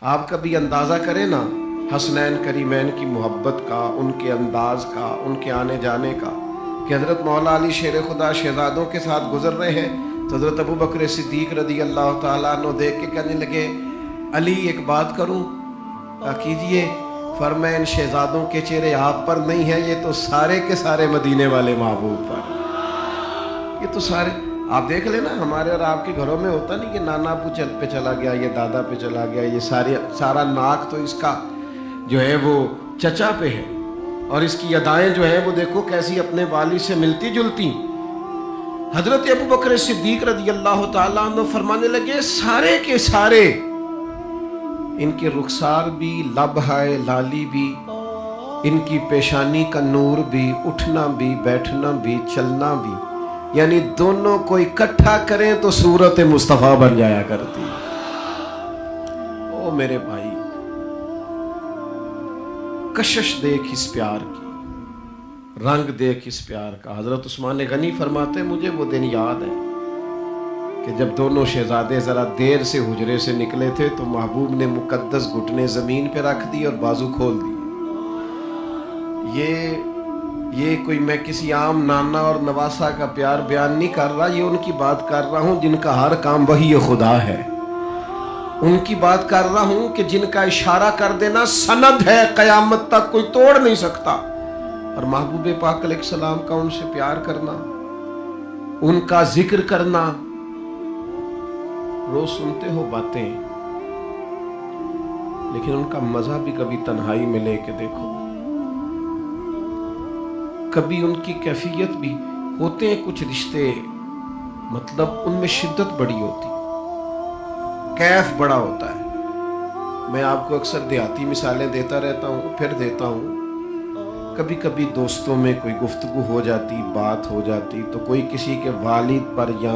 آپ کبھی اندازہ کریں نا حسنین کریمین کی محبت کا، ان کے انداز کا، ان کے آنے جانے کا، کہ حضرت مولا علی شیر خدا شہزادوں کے ساتھ گزر رہے ہیں تو حضرت ابو بکر صدیق رضی اللہ تعالیٰ عنہ دیکھ کے کہنے لگے علی ایک بات کروں؟ کیجئے۔ فرمایا ان شہزادوں کے چہرے آپ پر نہیں ہیں، یہ تو سارے کے سارے مدینے والے محبوب پر، یہ تو سارے۔ آپ دیکھ لینا ہمارے اور آپ کے گھروں میں ہوتا نہیں کہ نانا پہ چلا گیا، یہ دادا پہ چلا گیا، یہ سارا ناک تو اس کا جو ہے وہ چچا پہ ہے، اور اس کی ادائیں جو ہیں وہ دیکھو کیسی اپنے والد سے ملتی جلتی۔ حضرت ابو بکر صدیق رضی اللہ تعالیٰ عنہ فرمانے لگے سارے کے سارے، ان کے رخسار بھی، لبہائے لالی بھی، ان کی پیشانی کا نور بھی، اٹھنا بھی، بیٹھنا بھی، چلنا بھی، یعنی دونوں کو اکٹھا کریں تو صورت مصطفیٰ بن جایا کرتی۔ او میرے بھائی، کشش دیکھ اس پیار کی، رنگ دیکھ اس پیار کا۔ حضرت عثمان غنی فرماتے مجھے وہ دن یاد ہے کہ جب دونوں شہزادے ذرا دیر سے حجرے سے نکلے تھے تو محبوب نے مقدس گھٹنے زمین پہ رکھ دی اور بازو کھول دی۔ یہ کوئی میں کسی عام نانا اور نواسا کا پیار بیان نہیں کر رہا، یہ ان کی بات کر رہا ہوں جن کا ہر کام وہی خدا ہے، ان کی بات کر رہا ہوں کہ جن کا اشارہ کر دینا سند ہے، قیامت تک کوئی توڑ نہیں سکتا۔ اور محبوب پاک علیہ السلام کا ان سے پیار کرنا، ان کا ذکر کرنا، روز سنتے ہو باتیں، لیکن ان کا مزہ بھی کبھی تنہائی میں لے کے دیکھو، کبھی ان کی کیفیت بھی ہوتے ہیں کچھ رشتے، مطلب ان میں شدت بڑی ہوتی، کیف بڑا ہوتا ہے۔ میں آپ کو اکثر دیہاتی مثالیں دیتا رہتا ہوں، پھر دیتا ہوں۔ کبھی کبھی دوستوں میں کوئی گفتگو ہو جاتی، بات ہو جاتی، تو کوئی کسی کے والد پر یا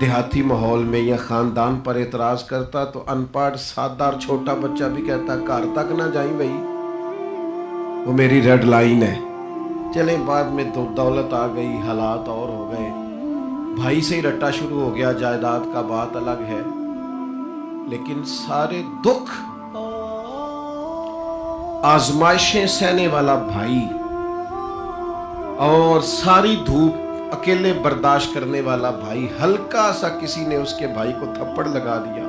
دیہاتی ماحول میں یا خاندان پر اعتراض کرتا تو ان پڑھ سادہ اور چھوٹا بچہ بھی کہتا گھر تک نہ جائیں بھائی، وہ میری ریڈ لائن ہے۔ چلیں بعد میں دولت آ گئی، حالات اور ہو گئے، بھائی سے ہی رٹا شروع ہو گیا، جائیداد کا بات الگ ہے، لیکن سارے دکھ آزمائشیں سہنے والا بھائی اور ساری دھوپ اکیلے برداشت کرنے والا بھائی، ہلکا سا کسی نے اس کے بھائی کو تھپڑ لگا دیا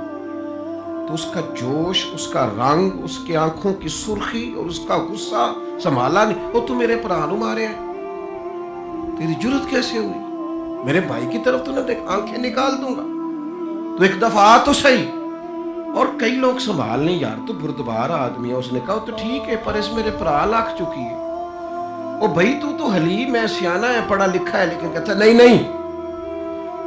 تو اس کا جوش، اس کا رنگ، اس کے آنکھوں کی سرخی اور اس کا غصہ سنبھالا نہیں۔ وہ تو میرے پرانو مارے ہیں، تیری جرت کیسے ہوئی؟ میرے بھائی کی طرف تو نہ دیکھ، آنکھیں نکال دوں گا، تو ایک دفعہ آ تو صحیح۔ اور کئی لوگ سنبھال نہیں، یار تو بردبار آدمی ہے، اس نے کہا تو ٹھیک ہے پر اس میرے پرا لاکھ چکی ہے، او بھائی تو حلیم ہے، سیانہ ہے، پڑھا لکھا ہے، لیکن کہتا نہیں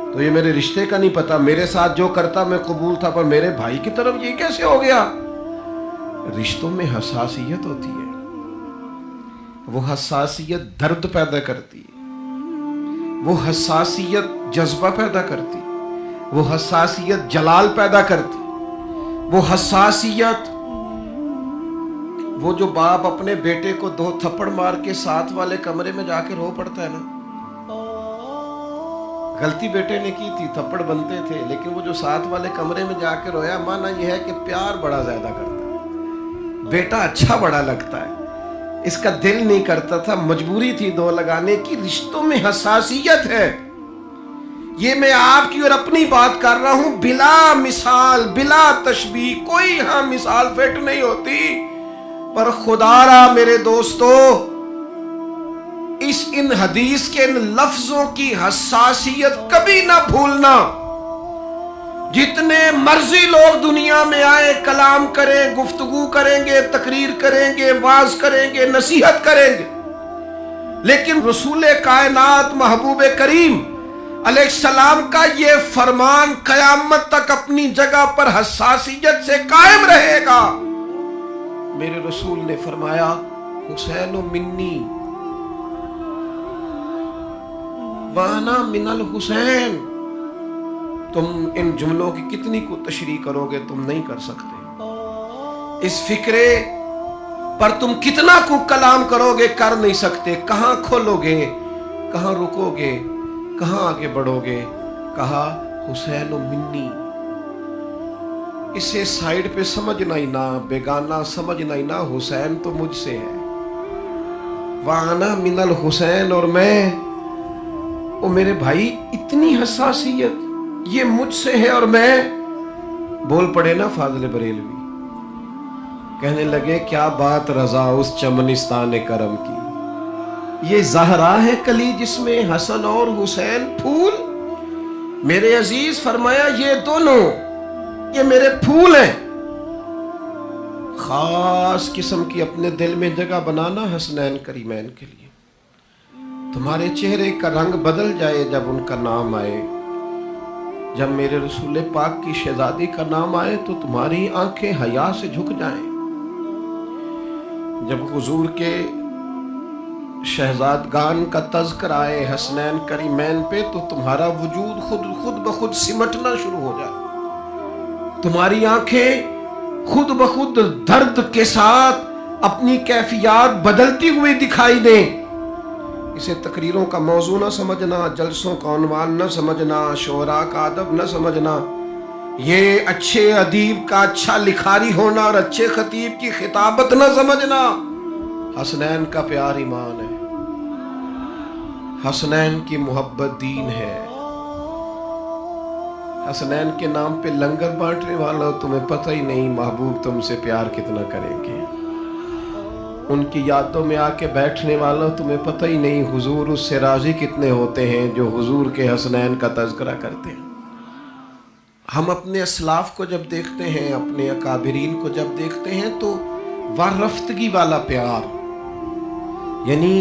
تو یہ میرے رشتے کا نہیں پتا، میرے ساتھ جو کرتا میں قبول تھا، پر میرے بھائی کی طرف یہ کیسے ہو گیا؟ رشتوں میں حساسیت ہوتی ہے، وہ حساسیت درد پیدا کرتی ہے، وہ حساسیت جذبہ پیدا کرتی، وہ حساسیت جلال پیدا کرتی، وہ حساسیت، وہ جو باپ اپنے بیٹے کو 2 تھپڑ مار کے ساتھ والے کمرے میں جا کے رو پڑتا ہے نا، غلطی بیٹے نے کی تھی، تھپڑ بنتے تھے، لیکن وہ جو ساتھ والے کمرے میں جا کے رویا، مانا یہ ہے کہ پیار بڑا زیادہ کرتا ہے، بیٹا اچھا بڑا لگتا ہے، اس کا دل نہیں کرتا تھا، مجبوری تھی 2 لگانے کی۔ رشتوں میں حساسیت ہے، یہ میں آپ کی اور اپنی بات کر رہا ہوں، بلا مثال، بلا تشبیہ، کوئی ہاں مثال فٹ نہیں ہوتی، پر خدا را میرے دوستو، ان حدیث کے ان لفظوں کی حساسیت کبھی نہ بھولنا۔ جتنے مرضی لوگ دنیا میں آئے، کلام کریں، گفتگو کریں گے، تقریر کریں گے، واعظ کریں گے، نصیحت کریں گے، لیکن رسول کائنات محبوب کریم علیہ السلام کا یہ فرمان قیامت تک اپنی جگہ پر حساسیت سے قائم رہے گا۔ میرے رسول نے فرمایا حسین منی وانا من الحسین۔ تم ان جملوں کی کتنی کو تشریح کرو گے تم نہیں کر سکتے، اس فکرے پر تم کتنا کو کلام کرو گے کر نہیں سکتے۔ کہاں کھولو گے، کہاں رکو گے، کہاں آگے بڑھو گے؟ کہا حسین منی، اسے سائیڈ پہ سمجھنا ہی نہ، بیگانہ سمجھنا ہی نہ، حسین تو مجھ سے ہے، وانا من الحسین، اور میں، او میرے بھائی اتنی حساسیت، یہ مجھ سے ہے اور میں، بول پڑے نا فاضل بریلوی، کہنے لگے کیا بات رضا اس چمنستان کرم کی، یہ زہرا ہے کلی جس میں حسن اور حسین پھول، میرے عزیز فرمایا یہ دونوں، یہ میرے پھول ہیں، خاص قسم کی اپنے دل میں جگہ بنانا حسنین کریمین کے لیے، تمہارے چہرے کا رنگ بدل جائے جب ان کا نام آئے، جب میرے رسول پاک کی شہزادی کا نام آئے تو تمہاری آنکھیں حیا سے جھک جائیں، جب حضور کے شہزادگان کا تذکر آئے حسنین کریمین پہ تو تمہارا وجود خود بخود سمٹنا شروع ہو جائے، تمہاری آنکھیں خود بخود درد کے ساتھ اپنی کیفیات بدلتی ہوئی دکھائی دیں، اسے تقریروں کا موضوع نہ سمجھنا، جلسوں کا عنوان نہ سمجھنا، شعراء کا ادب نہ سمجھنا، یہ اچھے ادیب کا اچھا لکھاری ہونا اور اچھے خطیب کی خطابت نہ سمجھنا، حسنین کا پیار ایمان ہے، حسنین کی محبت دین ہے، حسنین کے نام پہ لنگر بانٹنے والا تمہیں پتہ ہی نہیں محبوب تم سے پیار کتنا کریں گے، ان کی یادوں میں آ کے بیٹھنے والا تمہیں پتہ ہی نہیں حضور اس سے راضی کتنے ہوتے ہیں جو حضور کے حسنین کا تذکرہ کرتے ہیں۔ ہم اپنے اسلاف کو جب دیکھتے ہیں، اپنے اکابرین کو جب دیکھتے ہیں تو وارفتگی والا پیار، یعنی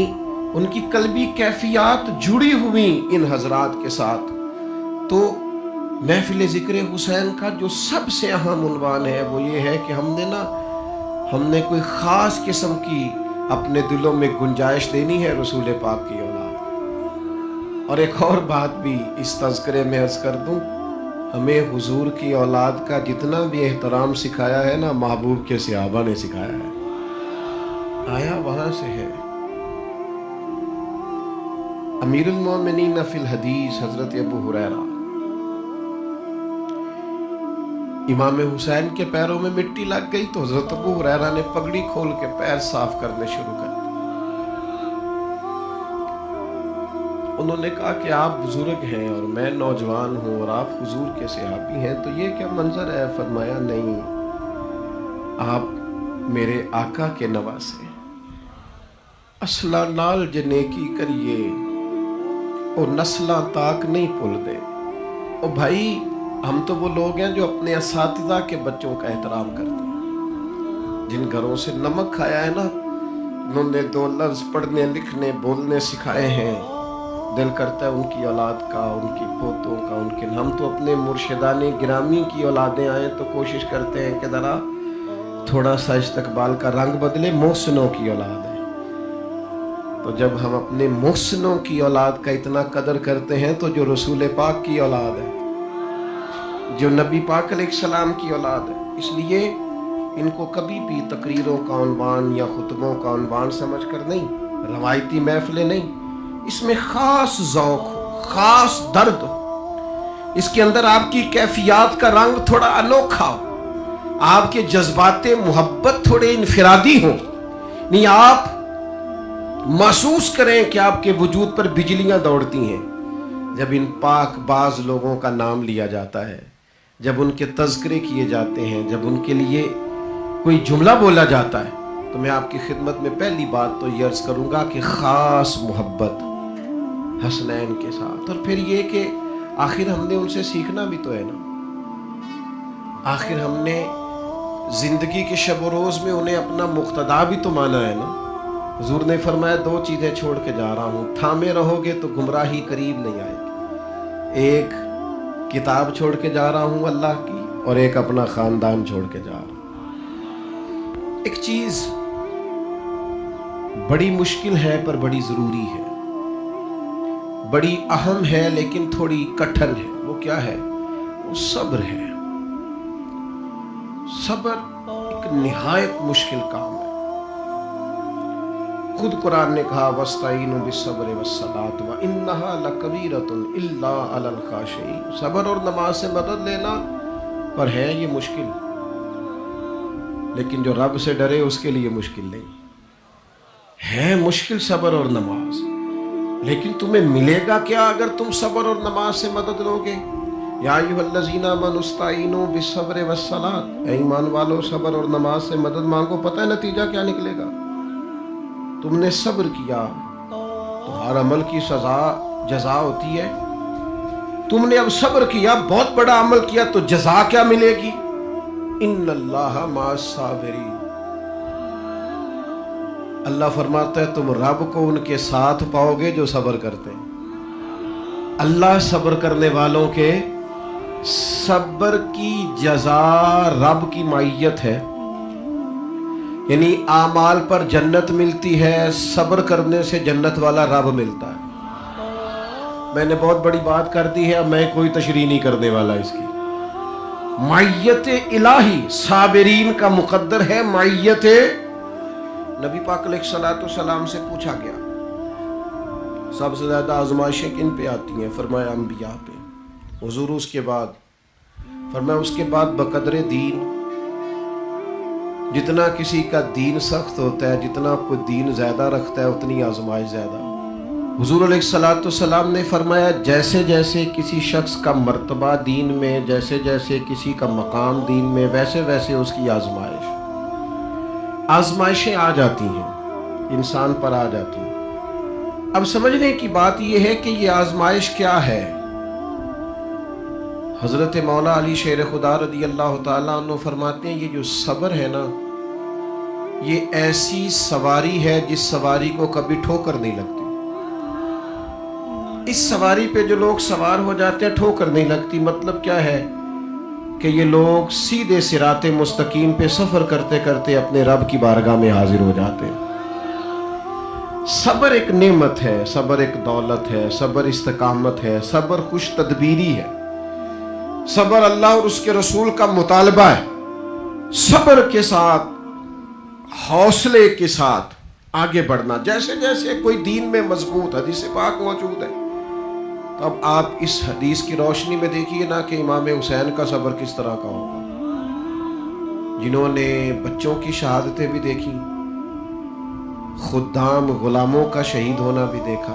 ان کی قلبی کیفیات جڑی ہوئی ان حضرات کے ساتھ، تو محفل ذکر حسین کا جو سب سے اہم عنوان ہے وہ یہ ہے کہ ہم نے کوئی خاص قسم کی اپنے دلوں میں گنجائش دینی ہے رسول پاک کی اولاد۔ اور ایک اور بات بھی اس تذکرے میں عرض کر دوں، ہمیں حضور کی اولاد کا جتنا بھی احترام سکھایا ہے نا محبوب کے صحابہ نے سکھایا ہے، آیا وہاں سے ہے۔ امیر المومنین فی الحدیث حضرت ابو ہریرہ، امام حسین کے پیروں میں مٹی لگ گئی تو حضرت ابو ہریرہ نے پگڑی کھول کے پیر صاف کرنے شروع کر دیے، انہوں نے کہا کہ آپ بزرگ ہیں اور میں نوجوان ہوں اور آپ حضور کے صحابی ہیں، تو یہ کیا منظر ہے؟ فرمایا نہیں، آپ میرے آقا کے نواسے، اصلہ نال جنیکی کریے اور نسلاں تاک نہیں بھول دے۔ اور بھائی ہم تو وہ لوگ ہیں جو اپنے اساتذہ کے بچوں کا احترام کرتے ہیں، جن گھروں سے نمک کھایا ہے نا، انہوں نے 2 لفظ پڑھنے لکھنے بولنے سکھائے ہیں، دل کرتا ہے ان کی اولاد کا، ان کی پوتوں کا، ان کے، ہم تو اپنے مرشدان گرامی کی اولادیں آئیں تو کوشش کرتے ہیں کہ ذرا تھوڑا سا استقبال کا رنگ بدلے، محسنوں کی اولاد ہے، تو جب ہم اپنے محسنوں کی اولاد کا اتنا قدر کرتے ہیں تو جو رسول پاک کی اولاد ہے، جو نبی پاک علیہ السلام کی اولاد ہے، اس لیے ان کو کبھی بھی تقریروں کا عنوان یا خطبوں کا عنوان سمجھ کر نہیں، روایتی محفلیں نہیں، اس میں خاص ذوق ہو، خاص درد ہو، اس کے اندر آپ کی کیفیات کا رنگ تھوڑا انوکھا ہو، آپ کے جذبات محبت تھوڑے انفرادی ہوں، نہیں آپ محسوس کریں کہ آپ کے وجود پر بجلیاں دوڑتی ہیں جب ان پاک باز لوگوں کا نام لیا جاتا ہے، جب ان کے تذکرے کیے جاتے ہیں، جب ان کے لیے کوئی جملہ بولا جاتا ہے، تو میں آپ کی خدمت میں پہلی بات تو یہ عرض کروں گا کہ خاص محبت حسنین کے ساتھ، اور پھر یہ کہ آخر ہم نے ان سے سیکھنا بھی تو ہے نا، آخر ہم نے زندگی کے شب و روز میں انہیں اپنا مقتدا بھی تو مانا ہے نا۔ حضور نے فرمایا 2 چیزیں چھوڑ کے جا رہا ہوں، تھامے رہو گے تو گمراہی قریب نہیں آئے گی، ایک کتاب چھوڑ کے جا رہا ہوں اللہ کی، اور ایک اپنا خاندان چھوڑ کے جا رہا ہوں۔ ایک چیز بڑی مشکل ہے پر بڑی ضروری ہے، بڑی اہم ہے لیکن تھوڑی کٹھن ہے، وہ کیا ہے؟ وہ صبر ہے۔ صبر ایک نہایت مشکل کام ہے، خود قرآن نے کہا وَاسْتَعِينُوا بِالصَّبْرِ وَالصَّلَاةِ وَإِنَّهَا لَكَبِيرَةٌ إِلَّا عَلَى الْخَاشِعِينَ، صبر اور نماز سے مدد لینا پر ہے یہ مشکل، لیکن جو رب سے ڈرے اس کے لیے مشکل نہیں ہے. مشکل صبر اور نماز، لیکن تمہیں ملے گا کیا اگر تم صبر اور نماز سے مدد لو گے؟ یا ایھا الذین آمنوا استعینوا بالصبر والصلاۃ، اے ایمان والو صبر اور نماز سے مدد مانگو. پتہ ہے نتیجہ کیا نکلے گا؟ تم نے صبر کیا تو ہر عمل کی سزا جزا ہوتی ہے. تم نے اب صبر کیا، بہت بڑا عمل کیا، تو جزا کیا ملے گی؟ ان اللہ مع الصابرین. اللہ فرماتا ہے تم رب کو ان کے ساتھ پاؤ گے جو صبر کرتے ہیں. اللہ صبر کرنے والوں کے صبر کی جزا رب کی معیت ہے، یعنی اعمال پر جنت ملتی ہے، صبر کرنے سے جنت والا رب ملتا ہے. میں نے بہت بڑی بات کر دی ہے، اب میں کوئی تشریح نہیں کرنے والا اس کی. معیت الہی صابرین کا مقدر ہے. معیت نبی پاک علیہ الصلوۃ والسلام سے پوچھا گیا سب سے زیادہ آزمائشیں کن پہ آتی ہیں؟ فرمایا انبیاء پہ. حضور اس کے بعد فرمایا اس کے بعد بقدر دین. جتنا کسی کا دین سخت ہوتا ہے، جتنا کوئی دین زیادہ رکھتا ہے، اتنی آزمائش زیادہ. حضور علیہ الصلوۃ والسلام نے فرمایا جیسے جیسے کسی شخص کا مرتبہ دین میں، جیسے جیسے کسی کا مقام دین میں، ویسے ویسے اس کی آزمائشیں آ جاتی ہیں، انسان پر آ جاتی ہیں. اب سمجھنے کی بات یہ ہے کہ یہ آزمائش کیا ہے. حضرت مولا علی شیر خدا رضی اللہ تعالیٰ عنہ فرماتے ہیں یہ جو صبر ہے نا، یہ ایسی سواری ہے جس سواری کو کبھی ٹھوکر نہیں لگتی. اس سواری پہ جو لوگ سوار ہو جاتے ہیں ٹھوکر نہیں لگتی. مطلب کیا ہے کہ یہ لوگ سیدھے صراط مستقیم پہ سفر کرتے کرتے اپنے رب کی بارگاہ میں حاضر ہو جاتے ہیں. صبر ایک نعمت ہے، صبر ایک دولت ہے، صبر استقامت ہے، صبر خوش تدبیری ہے، صبر اللہ اور اس کے رسول کا مطالبہ ہے. صبر کے ساتھ، حوصلے کے ساتھ آگے بڑھنا. جیسے جیسے کوئی دین میں مضبوط، حدیث پاک موجود ہے، تو اب آپ اس حدیث کی روشنی میں دیکھیے نا کہ امام حسین کا صبر کس طرح کا ہوگا، جنہوں نے بچوں کی شہادتیں بھی دیکھی، خدام غلاموں کا شہید ہونا بھی دیکھا،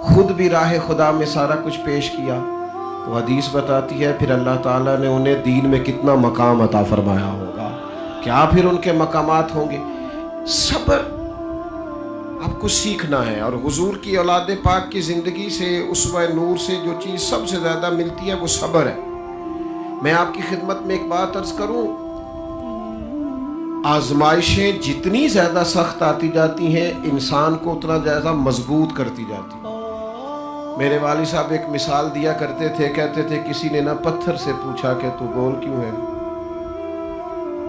خود بھی راہ خدا میں سارا کچھ پیش کیا. تو حدیث بتاتی ہے پھر اللہ تعالیٰ نے انہیں دین میں کتنا مقام عطا فرمایا ہوگا، کیا پھر ان کے مقامات ہوں گے. صبر آپ کو سیکھنا ہے. اور حضور کی اولاد پاک کی زندگی سے، اسوہ نور سے جو چیز سب سے زیادہ ملتی ہے وہ صبر ہے. میں آپ کی خدمت میں ایک بات عرض کروں، آزمائشیں جتنی زیادہ سخت آتی جاتی ہیں انسان کو اتنا زیادہ مضبوط کرتی جاتی. میرے والد صاحب ایک مثال دیا کرتے تھے، کہتے تھے کسی نے نا پتھر سے پوچھا کہ تو گول کیوں ہے؟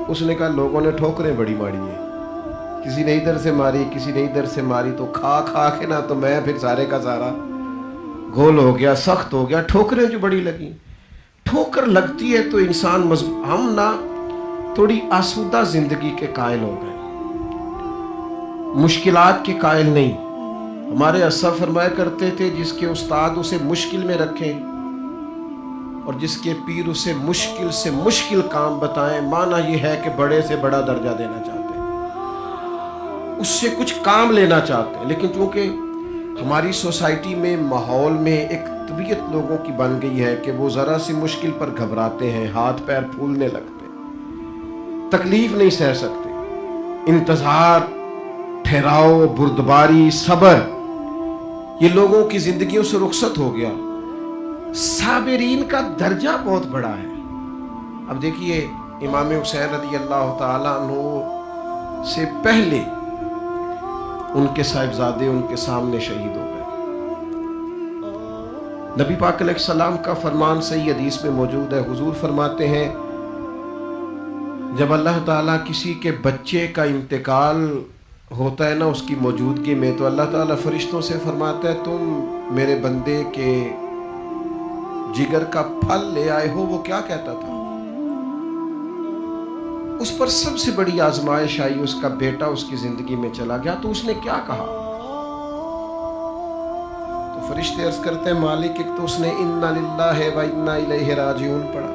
اس نے کہا لوگوں نے ٹھوکریں بڑی ماری ہیں، کسی نے ادھر سے ماری، کسی نے ادھر سے ماری، تو کھا کھا کے نا تو میں پھر سارے کا سارا گول ہو گیا، سخت ہو گیا. ٹھوکریں جو بڑی لگی، ٹھوکر لگتی ہے تو انسان ہم نا تھوڑی آسودہ زندگی کے قائل ہو گئے، مشکلات کے قائل نہیں. ہمارے اسلاف فرمایا کرتے تھے جس کے استاد اسے مشکل میں رکھیں اور جس کے پیر اسے مشکل سے مشکل کام بتائیں، معنی یہ ہے کہ بڑے سے بڑا درجہ دینا چاہتے ہیں، اس سے کچھ کام لینا چاہتے ہیں. لیکن چونکہ ہماری سوسائٹی میں، ماحول میں ایک طبیعت لوگوں کی بن گئی ہے کہ وہ ذرا سی مشکل پر گھبراتے ہیں، ہاتھ پیر پھولنے لگتے ہیں، تکلیف نہیں سہ سکتے. انتظار، ٹھہراؤ، بردباری، صبر، یہ لوگوں کی زندگیوں سے رخصت ہو گیا. صابرین کا درجہ بہت بڑا ہے. اب دیکھیے امام حسین رضی اللہ تعالیٰ عنہ سے پہلے ان کے صاحبزادے ان کے سامنے شہید ہو گئے. نبی پاک علیہ السلام کا فرمان صحیح حدیث میں موجود ہے. حضور فرماتے ہیں جب اللہ تعالیٰ کسی کے بچے کا انتقال ہوتا ہے نا اس کی موجودگی میں، تو اللہ تعالیٰ فرشتوں سے فرماتا ہے تم میرے بندے کے جگر کا پھل لے آئے ہو. وہ کیا کہتا تھا؟ اس پر سب سے بڑی آزمائش آئی، اس کا بیٹا اس کی زندگی میں چلا گیا. تو اس نے کیا کہا؟ تو فرشتے عرض کرتے ہیں مالک، ایک تو اس نے انا للہ و انا الیہ راجعون پڑھا،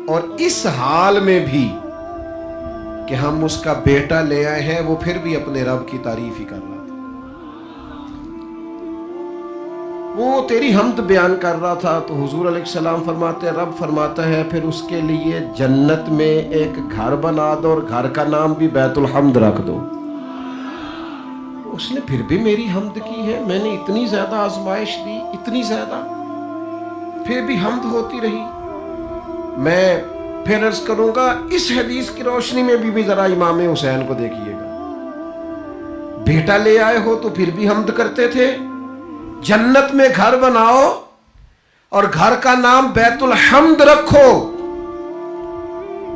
اور اس حال میں بھی کہ ہم اس کا بیٹا لے آئے ہیں، وہ پھر بھی اپنے رب کی تعریف ہی کر رہا تھا. وہ تیری حمد بیان کر رہا تھا تو حضور علیہ السلام فرماتے ہیں، رب فرماتا ہے پھر اس کے لیے جنت میں ایک گھر بنا دو اور گھر کا نام بھی بیت الحمد رکھ دو. اس نے پھر بھی میری حمد کی ہے، میں نے اتنی زیادہ آزمائش دی، اتنی زیادہ، پھر بھی حمد ہوتی رہی. میں پھر عرض کروں گا اس حدیث کی روشنی میں بھی ذرا امام حسین کو دیکھیے گا. بیٹا لے آئے ہو تو پھر بھی حمد کرتے تھے. جنت میں گھر بناؤ اور گھر کا نام بیت الحمد رکھو.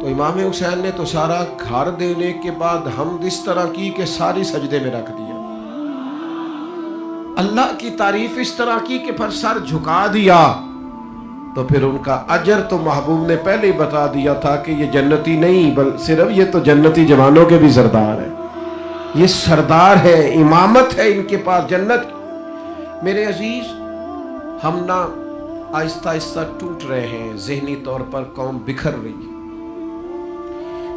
تو امام حسین نے تو سارا گھر دینے کے بعد حمد اس طرح کی کہ ساری سجدے میں رکھ دیا. اللہ کی تعریف اس طرح کی کہ پھر سر جھکا دیا. تو پھر ان کا اجر تو محبوب نے پہلے ہی بتا دیا تھا کہ یہ جنتی نہیں، بل صرف یہ تو جنتی جوانوں کے بھی سردار ہیں. یہ سردار ہے، امامت ہے ان کے پاس جنت. میرے عزیز، ہم نہ آہستہ آہستہ ٹوٹ رہے ہیں، ذہنی طور پر قوم بکھر رہی ہے.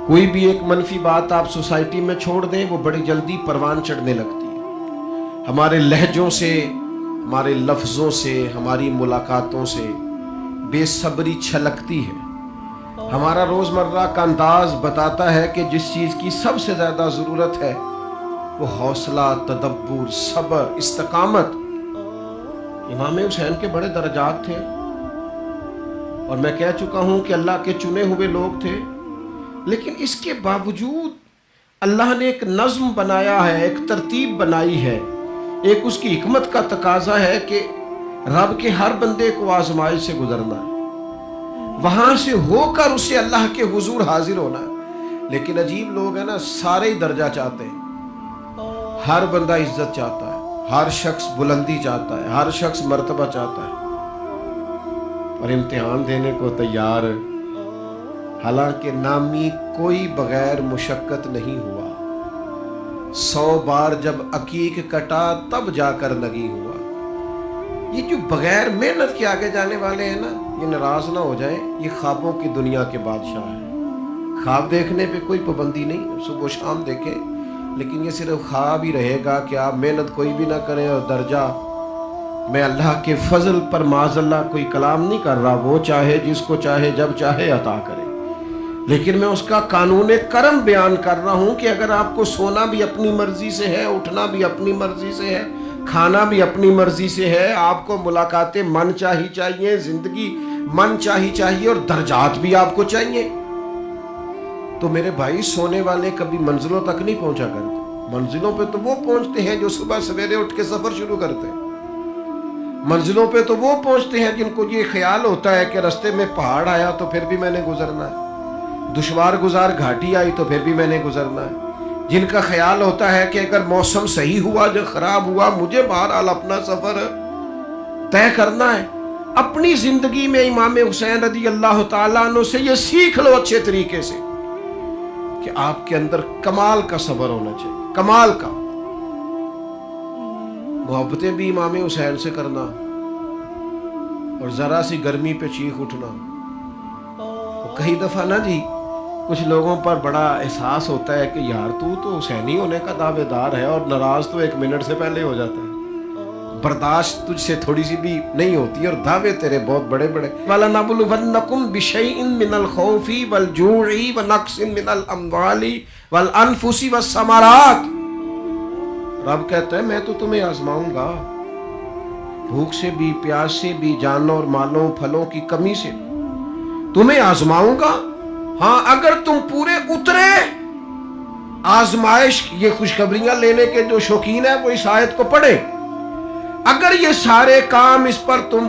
کوئی بھی ایک منفی بات آپ سوسائٹی میں چھوڑ دیں، وہ بڑی جلدی پروان چڑھنے لگتی ہے. ہمارے لہجوں سے، ہمارے لفظوں سے، ہماری ملاقاتوں سے بے صبری چھلکتی ہے. ہمارا روزمرہ کا انداز بتاتا ہے کہ جس چیز کی سب سے زیادہ ضرورت ہے وہ حوصلہ، تدبر، صبر، استقامت. امام حسین کے بڑے درجات تھے اور میں کہہ چکا ہوں کہ اللہ کے چنے ہوئے لوگ تھے، لیکن اس کے باوجود اللہ نے ایک نظم بنایا ہے، ایک ترتیب بنائی ہے. ایک اس کی حکمت کا تقاضا ہے کہ رب کے ہر بندے کو آزمائش سے گزرنا ہے، وہاں سے ہو کر اسے اللہ کے حضور حاضر ہونا ہے. لیکن عجیب لوگ ہیں نا، سارے ہی درجہ چاہتے ہیں. ہر بندہ عزت چاہتا ہے، ہر شخص بلندی چاہتا ہے، ہر شخص مرتبہ چاہتا ہے، اور امتحان دینے کو تیار ہے. حالانکہ نامی کوئی بغیر مشقت نہیں ہوا. 100 بار جب عقیق کٹا تب جا کر نگی ہوا. یہ جو بغیر محنت کے آگے جانے والے ہیں نا، یہ ناراض نہ ہو جائیں، یہ خوابوں کی دنیا کے بادشاہ ہیں. خواب دیکھنے پہ کوئی پابندی نہیں، صبح و شام دیکھیں، لیکن یہ صرف خواب ہی رہے گا کہ آپ محنت کوئی بھی نہ کریں. اور درجہ میں اللہ کے فضل پر معاذ اللہ کوئی کلام نہیں کر رہا، وہ چاہے جس کو چاہے جب چاہے عطا کرے، لیکن میں اس کا قانون کرم بیان کر رہا ہوں کہ اگر آپ کو سونا بھی اپنی مرضی سے ہے، اٹھنا بھی اپنی مرضی سے ہے، کھانا بھی اپنی مرضی سے ہے، آپ کو ملاقاتیں من چاہی چاہیے، زندگی من چاہی چاہیے، اور درجات بھی آپ کو چاہیے. تو میرے بھائی، سونے والے کبھی منزلوں تک نہیں پہنچا کرتے. منزلوں پہ تو وہ پہنچتے ہیں جو صبح سویرے اٹھ کے سفر شروع کرتے ہیں. منزلوں پہ تو وہ پہنچتے ہیں جن کو یہ خیال ہوتا ہے کہ رستے میں پہاڑ آیا تو پھر بھی میں نے گزرنا ہے، دشوار گزار گھاٹی آئی تو پھر بھی میں نے گزرنا ہے. جن کا خیال ہوتا ہے کہ اگر موسم صحیح ہوا جو خراب ہوا، مجھے بہرحال اپنا سفر طے کرنا ہے. اپنی زندگی میں امام حسین رضی اللہ تعالیٰ عنہ سے یہ سیکھ لو اچھے طریقے سے کہ آپ کے اندر کمال کا صبر ہونا چاہیے، کمال کا. محبتیں بھی امام حسین سے کرنا، اور ذرا سی گرمی پہ چیخ اٹھنا. کئی دفعہ نا جی، کچھ لوگوں پر بڑا احساس ہوتا ہے کہ یار تو حسینی ہونے کا دعوے دار ہے، اور ناراض تو 1 منٹ سے پہلے ہو جاتا ہے. برداشت تجھ سے تھوڑی سی بھی نہیں ہوتی، اور دعوے تیرے بہت بڑے بڑے. وَلَنَبْلُوَنَّكُمْ بِشَيْءٍ مِّنَ الْخَوْفِ وَالْجُوعِ وَنَقْصٍ مِّنَ الْأَمْوَالِ وَالْأَنفُسِ وَالثَّمَرَاتِ. رب کہتا ہے میں تو تمہیں آزماؤں گا، بھوک سے بھی، پیاس سے بھی، جانوں اور مالوں پھلوں کی کمی سے تمہیں آزماؤں گا. ہاں، اگر تم پورے اترے آزمائش، یہ خوشخبریاں لینے کے جو شوقین ہیں وہ اس آیت کو پڑھیں. اگر یہ سارے کام اس پر تم